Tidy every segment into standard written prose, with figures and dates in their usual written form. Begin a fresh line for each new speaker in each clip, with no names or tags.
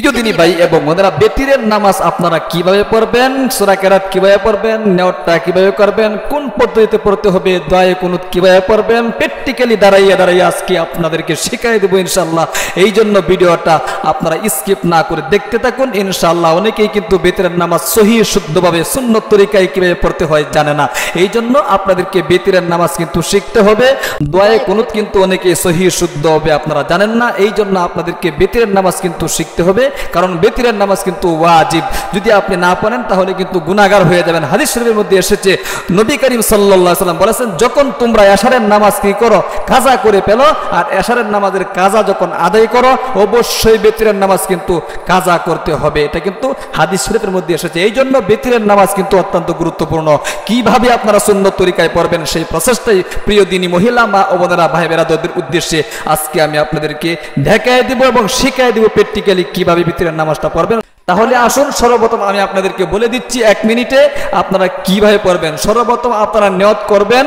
প্রিয় দিনী ভাই এবং বোনেরা, বেতিরের নামাজ আপনারা কিভাবে পড়বেন, সূরা কেরাত কিভাবে পড়বেন, নিয়তটা কিভাবে করবেন, কোন পদ্ধতিতে পড়তে হবে, দোয়া কুনুত কিভাবে পড়বেন, প্র্যাকটিক্যালি দাঁড়াইয়া দাঁড়াইয়া আজকে আপনাদেরকে শিখিয়ে দেব ইনশাআল্লাহ। এই জন্য ভিডিওটা আপনারা স্কিপ না করে দেখতে থাকুন ইনশাআল্লাহ। অনেকেই কিন্তু বেতিরের নামাজ সহি শুদ্ধভাবে সুন্নত তরিকায় কিভাবে পড়তে হয় জানে না, এই জন্য আপনাদেরকে বেতিরের নামাজ কিন্তু শিখতে হবে। দোয়া কুনুত কিন্তু অনেকেই সহি শুদ্ধ হবে আপনারা জানেন না, এই জন্য আপনাদেরকে বেতিরের নামাজ কিন্তু শিখতে হবে, কারণ বেতিরের নামাজ কিন্তু ওয়াজিব। যদি আপনি না পড়েন তাহলে কিন্তু গুনাহগার হয়ে যাবেন। হাদিস শরীফের মধ্যে এসেছে, নবী করিম সাল্লাল্লাহু আলাইহি ওয়াসাল্লাম বলেছেন, যখন তোমরা এশারের নামাজ কি করো, কাজা করে ফেলো, আর এশারের নামাজের কাজা যখন আদায় করো অবশ্যই বেতিরের নামাজ কিন্তু কাজা করতে হবে। এটা কিন্তু হাদিস শরীফের মধ্যে এসেছে। এই জন্য বেতিরের নামাজ কিন্তু অত্যন্ত গুরুত্বপূর্ণ। কিভাবে আপনারা সুন্নত তরিকায় পড়বেন সেই প্রসেসটাই প্রিয় দিনী মহিলা মা ও বোনেরা ভাই বেরাদরদের উদ্দেশ্যে আজকে আমি আপনাদেরকে দেখায় দিব এবং শিখাই দিব প্র্যাকটিক্যালি কিভাবে বেতিরের নামাজটা পড়বেন। তাহলে আসুন, সর্বপ্রথম আমি আপনাদেরকে বলে দিচ্ছি 1 মিনিটে আপনারা কিভাবে পড়বেন। সর্বপ্রথম আপনারা নিয়ত করবেন,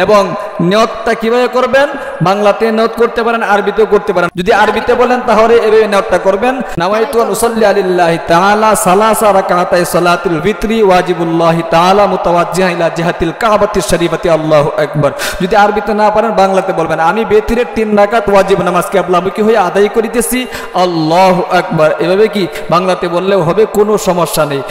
এবং নিয়তটা কিভাবে করবেন, বাংলাতে নিয়ত করতে পারেন, আরবিতেও করতে পারেন। যদি আরবিতে বলেন তাহলে এভাবে নিয়তটা করবেন, নাওয়াইতু আন উসাল্লি আলিল্লাহি তাআলা সালাসা রাকাতাই সালাতুল ভিতরি ওয়াজিবুল্লাহি তাআলা মুতাওয়াজ্জিহান ইলা জিহাতিল কাবাতিশ শরীফাতি আল্লাহু আকবার। যদি আরবিতে না পারেন বাংলাতে বলবেন, আমি বেতিরের 3 রাকাত ওয়াজিব নামাজ কিবলামুখী হয়ে আদায় করিতেছি, আল্লাহু আকবার। এভাবে কি বাংলাতে বললেও হবে, কোনো সমস্যা নেই।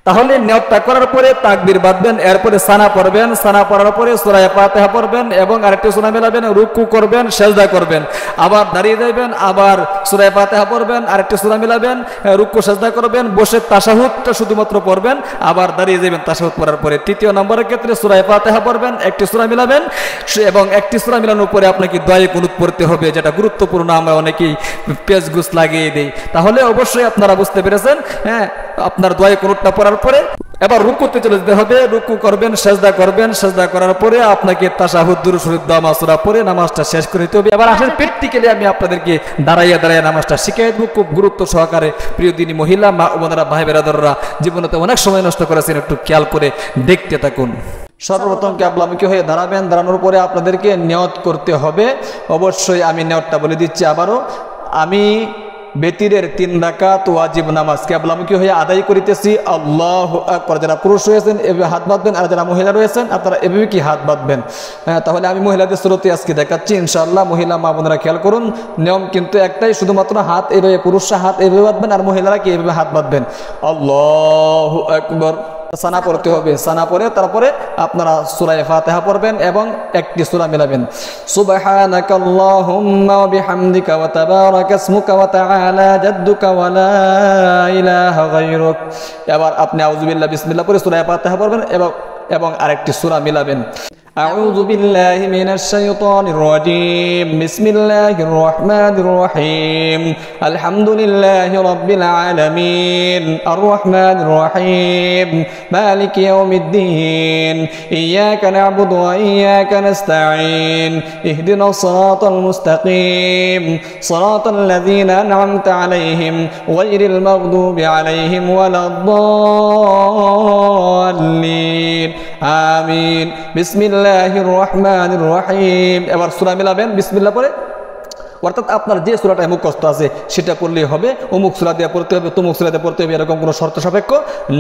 তাহলে নিয়তটা করার পরে তাকবীর বাঁধবেন, এরপরে সানা পড়বেন, সানা পড়ার পরে সূরা ফাতিহা পড়বেন এবং আরেকটি সূরা মেলাবেন, রুকু করবেন, সিজদা করবেন, আবার দাঁড়িয়ে যাবেন, আবার সূরা ফাতিহা পড়বেন, আরেকটি সূরা মেলাবেন, রুকু সিজদা করবেন, বসে তাশাহুদটা শুধুমাত্র পড়বেন, আবার দাঁড়িয়ে যাবেন তাশাহুদ পড়ার পরে। তৃতীয় নম্বরের ক্ষেত্রে সূরা ফাতিহা পড়বেন, একটি সূরা মেলাবেন, এবং একটি সূরা মেলানোর পরে আপনাকে দোয়া কুনুত পড়তে হবে, যেটা গুরুত্বপূর্ণ। আমরা অনেকেই পেজগুস লাগিয়ে দেই। তাহলে অবশ্যই আপনারা বুঝতে পেরেছেন। হ্যাঁ, আপনার দোয়া কুনুতটা পড়ার পরে এবার রুকুতে চলে যেতে হবে, রুকু করবেন, সিজদা করবেন, সিজদা করার পরে আপনাকে তাশাহুদ দুরূদ শরীফ দোয়া মাসুরা পড়ে নামাজটা শেষ করে দিতে হবে। এবার আসেন প্র্যাকটিক্যালি আমি আপনাদেরকে দাঁড়াইয়া দাঁড়াইয়া নামাজটা শিখিয়ে দেব খুব গুরুত্ব সহকারে। প্রিয় দিনী মহিলা মা ও বোনেরা ভাই বেরাদররা, জীবনেতে অনেক সময় নষ্ট করেছেন, একটু খেয়াল করে দেখতে থাকুন। সর্বপ্রথম কিবলামুখী হয়ে দাঁড়াবেন, দাঁড়ানোর পরে আপনাদেরকে নিয়ত করতে হবে। অবশ্যই আমি নিয়তটা বলে দিচ্ছি আবারও, আমি বেতিরের 3 রাকাত ওয়াজিব নামাজ কিবলামুখী হয়ে আদায় করিতেছি, আল্লাহু আকবার। যারা পুরুষ রয়েছেন এভাবে হাত বাঁধবেন, আর যারা মহিলা রয়েছেন আপনারা এভাবে কি হাত বাঁধবেন। হ্যাঁ, তাহলে আমি মহিলাদের সুরতে আজকে দেখাচ্ছি ইনশাআল্লাহ। মহিলা মা বোনেরা খেয়াল করুন, নিয়ম কিন্তু একটাই, শুধুমাত্র হাত এভাবে, পুরুষরা হাত এভাবে বাঁধবেন আর মহিলারা কি এভাবে হাত বাঁধবেন। আল্লাহু আকবার। সানা পড়তে হবে, সানা পড়ে তারপরে আপনারা সূরা ফাতিহা পড়বেন এবং একটি সূরা মিলাবেন। সুবহানাকাল্লাহুম্মা ওয়া বিহামদিকা ওয়া তাবারাকা ইসমুকা ওয়া তাআলা জাদ্দুকা ওয়া লা ইলাহা গায়রুক। এবার আপনি আউযু বিল্লাহ বিসমিল্লাহ পড়ে সূরা ফাতিহা পড়বেন এবং আরেকটি সূরা মিলাবেন। أعوذ بالله من الشيطان الرجيم بسم الله الرحمن الرحيم الحمد لله رب العالمين الرحمن الرحيم مالك يوم الدين إياك نعبد وإياك نستعين اهدنا الصراط المستقيم صراط الذين أنعمت عليهم غير المغضوب عليهم ولا الضالين آمين بسم الله রহমানির রহিম। এবার সূরা মিলাবেন বিসমিল্লাহ পড়ে, অর্থাৎ আপনার যে সূরাটা মুখস্থ আছে সেটা পড়লেই হবে। অমুক সূরা দিয়ে পড়তে হবে, তমুক সূরা দিয়ে পড়তে হবে, এরকম কোনো শর্ত সাপেক্ষ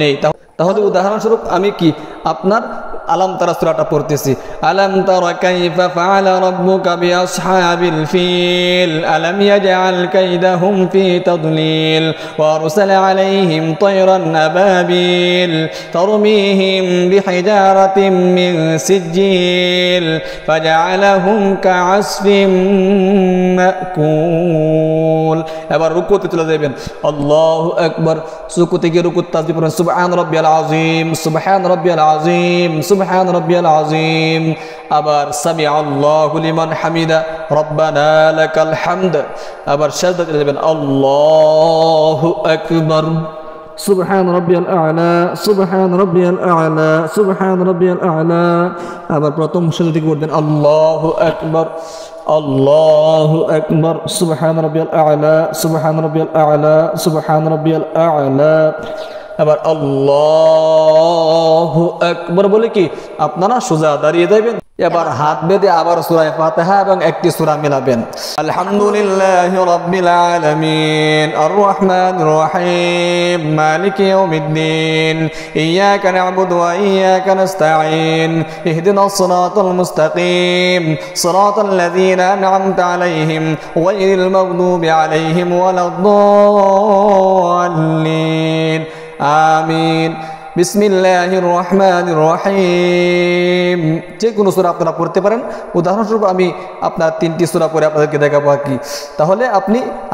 নেই। তাহলে উদাহরণস্বরূপ আমি কি আপনার আলাম তারা সূরাটা পড়তেছি, আলাম তারা কাইফা ফাআলা রাব্বুকা বিআসহাবিল ফিল আলাম ইয়াজআল কাইদাহুম ফি তাদলিল ওয়া আরসালা আলাইহিম তায়রান আবাবিল তারমিহিম বিহিজারাতিন মিন সিজিল ফাজআলাহুম কাআসফিম মাকুল। এবার রুকুতে চলে যাবেন, আল্লাহু আকবার। রুকুতে গিয়ে রুকুত তাসবিহ পড়বেন, সুবহান রাব্বিয়াল আযীম, সুবহান রাব্বিয়াল আযীম, সুবহান রাব্বিয়াল আযীম। আবার সামিআল্লাহু লিমান হামিদা, রব্বানা লাকাল হামদ। আবার সিজদাতে যাবেন, আল্লাহু আকবার। সুবহান রাব্বিয়াল আ'লা, সুবহান রাব্বিয়াল আ'লা, সুবহান রাব্বিয়াল আ'লা। আবার প্রথম সিজদা থেকে পড়বেন, আল্লাহু আকবার, আল্লাহু আকবার, সুবহান রাব্বিয়াল আ'লা, সুবহান রাব্বিয়াল আ'লা, সুবহান রাব্বিয়াল আ'লা। আবার আল্লাহু আকবার বলে কি আপনারা সোজা দাঁড়িয়ে যাবেন। এবার হাত বেঁধে আবার সূরা ফাতিহা এবং একটি সূরা মিলাবেন। আলহামদুলিল্লাহি রাব্বিল আলামিন আর রহমানির রহিম মালিকি ইয়াউমিদ্দিন ইয়াকা না'বুদু ওয়া ইয়াকা নাস্তাঈন ইহদিনাস সিরাতাল মুস্তাকিম সিরাতাল লাযীনা আন'আমতা আলাইহিম গায়রিল মাগদুবি আলাইহিম ওয়ালাদ-দাল্লিন আমিন। বিসমিল্লাহির রহমানির রহিম। যে কোনো সূরা আপনারা পড়তে পারেন। উদাহরণস্বরূপ আমি আপনার 3টি সূরা পড়ে আপনাদেরকে দেখাবো আর কি। তাহলে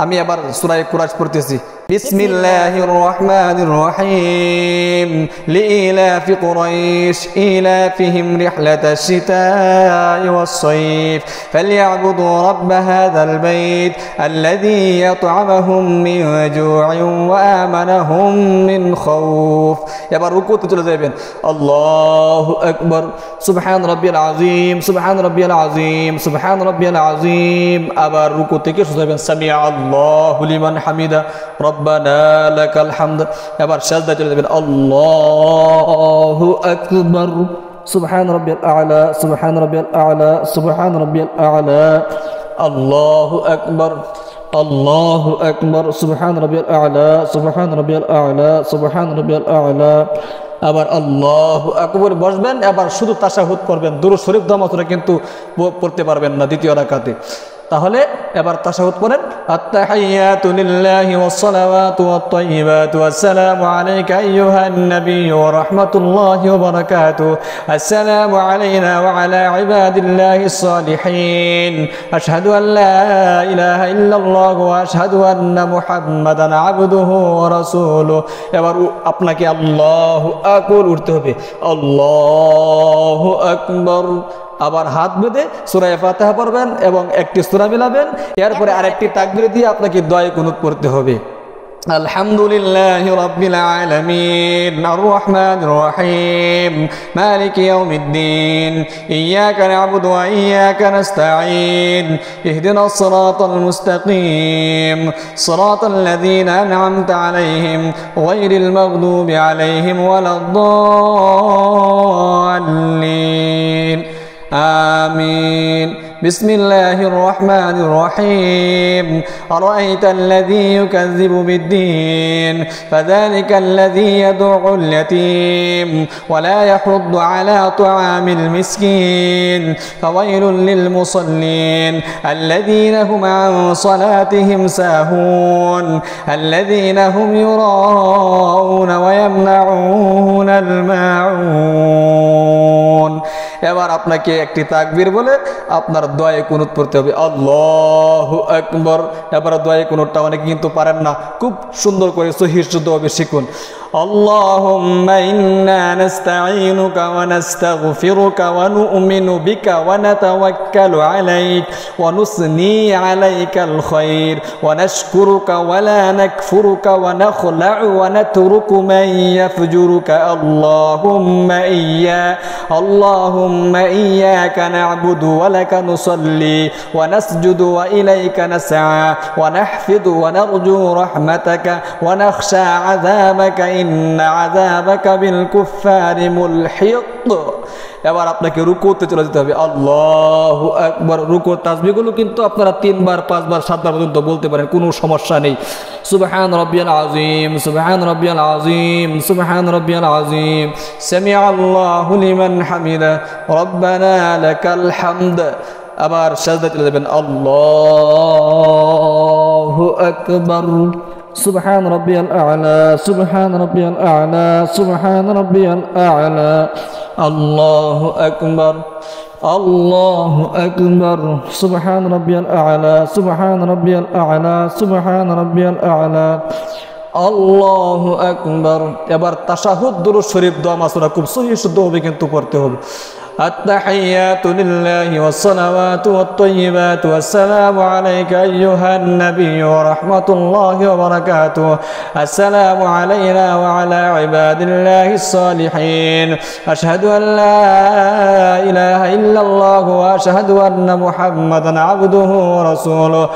আমি আবার সূরা কুরাইশ পড়তেছি। বিসমিল্লাহির রহমানির রহিম লিইলাফি কুরাইশ ইলাফিহিম রিহলাতাশ শিতা'i ওয়াস-সাইফ ফালইয়াবুদু রাব্ব হাযাল বাইত আল্লাযী আত'আমাহুম মিন জু'ইন ওয়া আমানাহুম মিন খাউফ। এবার রুকুতে চলে যাবেন। আল্লাহু আকবার সুবহান রাব্বিয়াল আযীম সুবহান রাব্বিয়াল আযীম সুবহান রাব্বিয়াল আযীম। আবার রুকু থেকে সোজা যাবেন। সামিআ আল্লাহু লিমান হামিদা রব্বানা লাকাল হামদ। এবার সাজদা চলে যাবেন। আল্লাহু আকবার সুবহান রাব্বিয়াল আ'লা সুবহান রাব্বিয়াল আ'লা সুবহান রাব্বিয়াল আ'লা। আল্লাহু আকবার আল্লাহু আকবার সুবহান রাব্বিয়াল আ'লা সুবহান রাব্বিয়াল আ'লা সুবহান রাব্বিয়াল আ'লা। আবার আল্লাহু আকবার বসবেন। এবার শুধু তাশাহুদ পড়বেন। দুরূদ শরীফ দমা সূরা কিন্তু পড়তে পারবেন না দ্বিতীয় রাকাতে। তাহলে এবার তাশাহুদ পড়েন। আত-তাহিয়াতু লিল্লাহি ওয়াস-সালাওয়াতু ওয়াত-তাইয়্যিবাতু আসসালামু আলাইকা আইয়ুহান নাবিয়্যু ওয়া রাহমাতুল্লাহি ওয়া বারাকাতুহু আসসালামু আলাইনা ওয়া আলা ইবাদিল্লাহিস সালিহিন আশহাদু আল লা ইলাহা ইল্লাল্লাহ ওয়া আশহাদু আন্না মুহাম্মাদান আবদুহু ওয়া রাসূলুহু। এবার আপনাকে আল্লাহু আকবার উঠতে হবে। আল্লাহু আকবার। আবার হাত বেঁধে সূরা ফাতিহা পড়বেন এবং একটি সূরা মিলাবেন। এরপরে আরেকটি তাকবীর দিয়ে আপনাকে দোয়া কুনুত পড়তে হবে। আলহামদুলিল্লাহি রাব্বিল আলামিন আর রহমানির রহিম মালিকি ইয়াউমিদ্দিন ইয়াকা না'বুদু ওয়া ইয়াকা নাস্তাঈন ইহদিনাস সিরাতাল মুস্তাকিম সিরাতাল লাযীনা আন'আমতা আলাইহিম গায়রিল মাগদুবি আলাইহিম ওয়ালাদ-দাল্লিন آمين بسم الله الرحمن الرحيم أرأيت الذي يكذب بالدين فذلك الذي يدع اليتيم ولا يحض على طعام المسكين فويل للمصلين الذين هم عن صلاتهم ساهون الذين هم يراءون ويمنعون الماعون। এবার আপনাকে একটি তাকবীর বলে আপনার দোয়া কুনুত পড়তে হবে। আল্লাহু আকবার। এবার দোয়া কুনুতটা অনেকে কিন্তু পারেন না, খুব সুন্দর করে সহিহ শুদ্ধভাবে শিখুন। আল্লাহুম্মা ইন্না নাস্তাঈনুকা ওয়া নাস্তাগফিরুকা ওয়া নু'মিনু বিকা ওয়া নাতাওয়াক্কালু আলাইক ওয়া নুসনি আলাইকাল খায়র ওয়া নাশকুরুকা ওয়া লা নাকফুরুকা ওয়া নাখলা'u ওয়া নাতরুকু মান ইয়াফজুরুকা আল্লাহুম্মা ইয়্যাকা না'বুদু ওয়া লাকা নুসাল্লি ওয়া নাসজুদু ওয়া ইলাইকা নাসআ ওয়া নাহফিদু ওয়া নারজু রাহমাতাকা ওয়া নাখশা আযাবাকা ইন্না আযাবাকা বিল কুফফারি মুলহিক। এবার আপনাকে রুকুতে চলে যেতে হবে। আল্লাহু আকবার। রুকুর তাসবিহগুলো কিন্তু আপনারা 3 বার 5 বার 7 বার পর্যন্ত বলতে পারেন, কোনো সমস্যা নেই। সুবহান রাব্বিয়াল আযীম সুবহান রাব্বিয়াল আযীম সুবহান রাব্বিয়াল আযীম সামিআ আল্লাহু লিমান হামিদা রব্বানা লাকাল হামদ। আবার সাজদা চলে যাবেন। আল্লাহু আকবার সুবহান রাব্বিয়াল আ'লা সুবহান রাব্বিয়াল আ'লা সুবহান রাব্বিয়াল আ'লা। আল্লাহু আকবার আল্লাহু আকবার সুবহান রাব্বিয়াল আ'লা সুবহান রাব্বিয়াল আ'লা সুবহান রাব্বিয়াল আ'লা। আল্লাহু আকবার। এবার তাশাহুদ দুরূদ শরীফ দোয়া মাসুরা খুব সহিহ শুদ্ধভাবে কিন্তু পড়তে হবে। التحيات لله والصلوات والطيبات والسلام عليك أيها النبي ورحمة الله وبركاته السلام علينا وعلى عباد الله الصالحين أشهد أن لا إله إلا الله وأشهد أن محمدا عبده ورسوله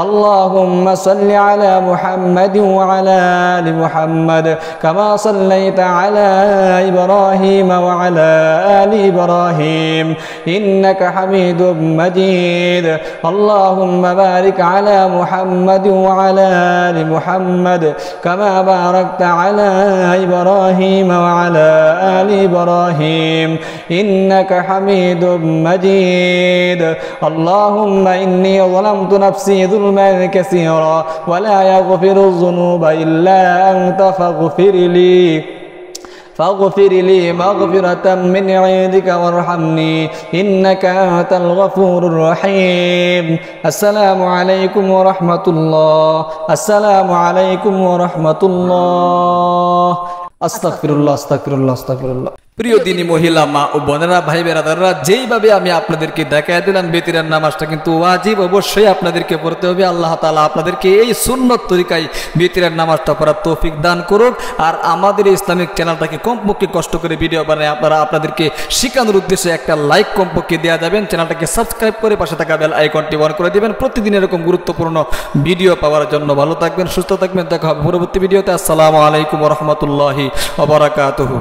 اللهم صل على محمد وعلى آل محمد كما صليت على إبراهيم وعلى آل إبراهيم
إبراهيم إنك حميد مجيد اللهم بارك على محمد وعلى آل محمد كما باركت على إبراهيم وعلى آل إبراهيم إنك حميد مجيد اللهم إني ظلمت نفسي ظلما كثيرا ولا يغفر الذنوب إلا أنت فاغفر لي مغفرة من عندك وارحمني إنك أنت الغفور الرحيم السلام عليكم ورحمة الله السلام عليكم ورحمة الله أستغفر الله أستغفر الله أستغفر الله
প্রিয় দিনী মহিলা মা ও বোনেরা ভাই বেরাদাররা যেইভাবে আমি আপনাদেরকে দেখায় দিলাম বেতিরের নামাজটা কিন্তু ওয়াজিব অবশ্যই আপনাদেরকে পড়তে হবে আল্লাহ তাআলা আপনাদেরকে এই সুন্নত তরিকায় বেতিরের নামাজটা পড়ার তৌফিক দান করুক আর আমাদের ইসলামিক চ্যানেলটাকে কমপক্ষে কষ্ট করে ভিডিও বানায় আপনাদেরকে শেখানোর উদ্দেশ্যে একটা লাইক কমপক্ষে দেওয়া যাবেন চ্যানেলটাকে সাবস্ক্রাইব করে পাশে থাকা বেল আইকনটি অন করে দিবেন প্রতিদিন এরকম গুরুত্বপূর্ণ ভিডিও পাওয়ার জন্য ভালো থাকবেন সুস্থ থাকবেন দেখা হবে পরবর্তী ভিডিওতে আসসালামু আলাইকুম ওয়া রাহমাতুল্লাহি ওয়া বারাকাতুহু